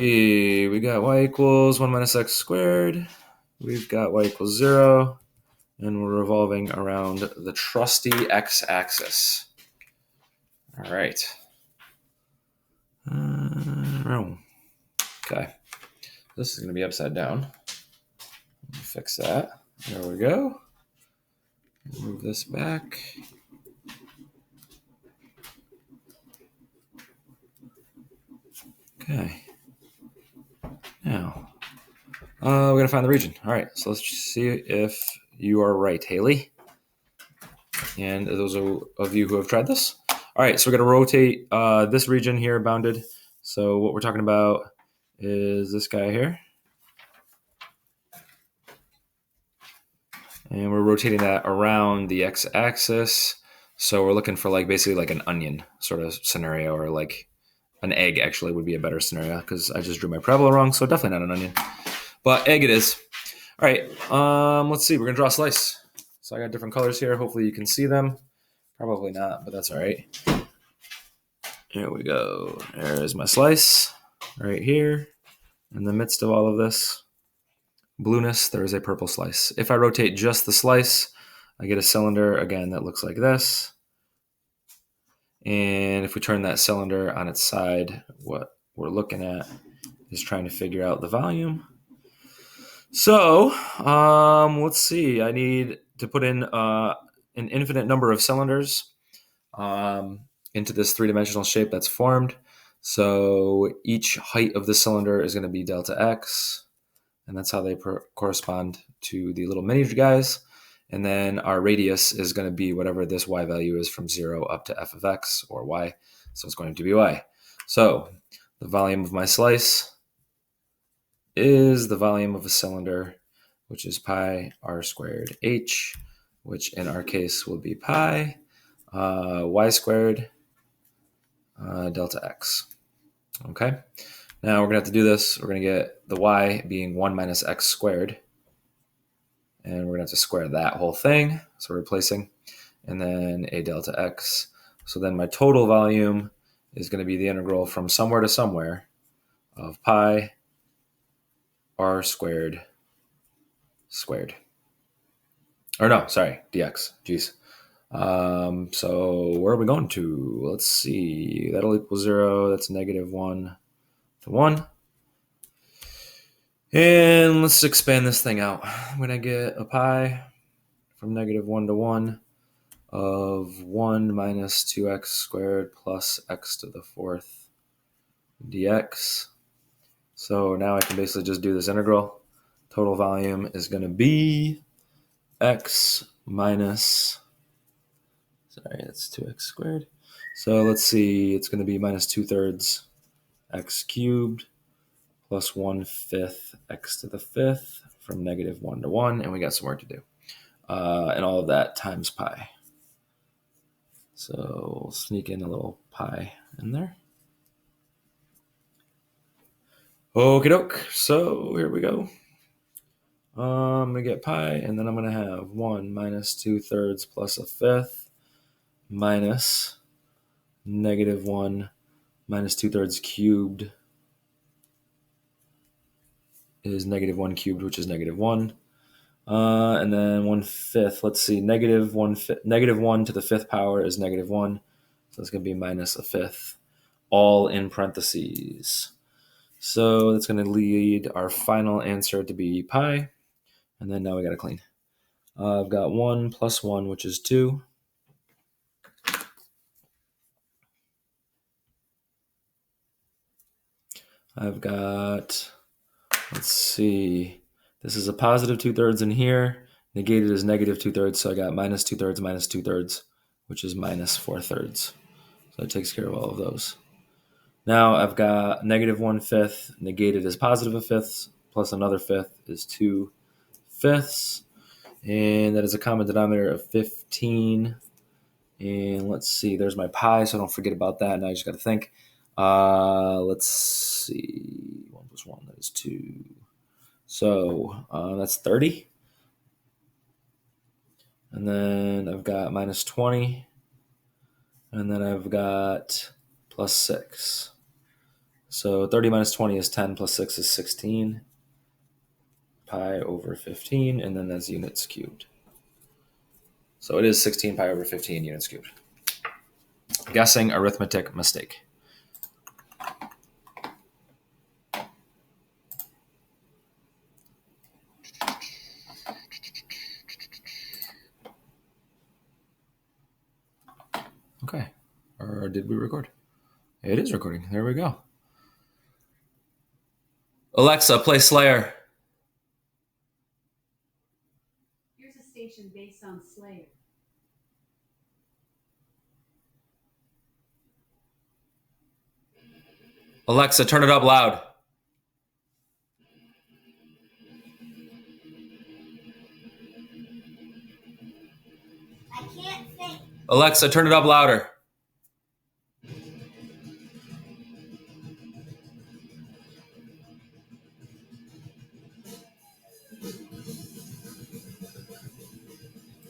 We got y equals 1 minus x squared. We've got y equals 0. And we're revolving around the trusty x-axis. All right. Okay. This is going to be upside down. Let me fix that. There we go. Move this back. Okay. Now, we're going to find the region. All right, so let's see if you are right, Haley. And those of you who have tried this. All right, so we're going to rotate this region here, bounded. So what we're talking about is this guy here. And we're rotating that around the x-axis. So we're looking for basically like an onion sort of scenario, or like an egg actually would be a better scenario because I just drew my parabola wrong, so definitely not an onion. But egg it is. All right, let's see. We're going to draw a slice. So I got different colors here. Hopefully you can see them. Probably not, but that's all right. Here we go. There's my slice right here. In the midst of all of this blueness, there is a purple slice. If I rotate just the slice, I get a cylinder, again, that looks like this. And if we turn that cylinder on its side, what we're looking at is trying to figure out the volume. So let's see. I need to put in an infinite number of cylinders into this three-dimensional shape that's formed. So each height of the cylinder is going to be delta x, and that's how they correspond to the little mini guys. And then our radius is going to be whatever this y value is from 0 up to f of x, or y. So it's going to be y. So the volume of my slice is the volume of a cylinder, which is pi r squared h, which in our case will be pi y squared delta x. Okay. Now we're going to have to do this. We're going to get the y being 1 minus x squared. And we're going to have to square that whole thing. So we're replacing. And then a delta x. So then my total volume is going to be the integral from somewhere to somewhere of pi r squared squared. Or no, sorry, dx. Jeez. So where are we going to? Let's see. That'll equal 0. That's negative 1 to 1. And let's expand this thing out. I'm going to get a pi from negative 1 to 1 of 1 minus 2x squared plus x to the fourth dx. So now I can basically just do this integral. Total volume is going to be x minus, sorry, that's 2x squared. So let's see, it's going to be minus 2/3 x cubed plus 1/5 x to the fifth from negative 1 to 1, and we got some work to do. And all of that times pi. So we'll sneak in a little pi in there. Okie doke. So here we go. I'm going to get pi, and then I'm going to have 1 minus 2/3 plus a fifth minus negative 1 minus 2/3 cubed is negative 1 cubed, which is negative 1. And then 1/5, let's see, negative 1 to the fifth power is negative 1. So it's going to be minus a fifth, all in parentheses. So that's going to lead our final answer to be pi. And then now we got to clean. I've got 1 plus 1, which is 2. I've got, let's see, this is a positive 2/3 in here. Negated is negative 2/3, so I got minus 2/3 minus 2/3, which is minus 4/3. So it takes care of all of those. Now I've got negative 1/5, negated is positive a fifth, plus another fifth is 2/5. And that is a common denominator of 15. And let's see, there's my pi, so don't forget about that. Now I just got to think. Let's see, 1 plus 1, that is 2. So that's 30. And then I've got minus 20. And then I've got plus 6. So 30 minus 20 is 10 plus 6 is 16. Pi over 15, and then that's units cubed. So it is 16 pi over 15 units cubed. Guessing arithmetic mistake. Okay. Or did we record? It is recording. There we go. Alexa, play Slayer. Here's a station based on Slayer. Alexa, turn it up loud. I can't think. Alexa, turn it up louder.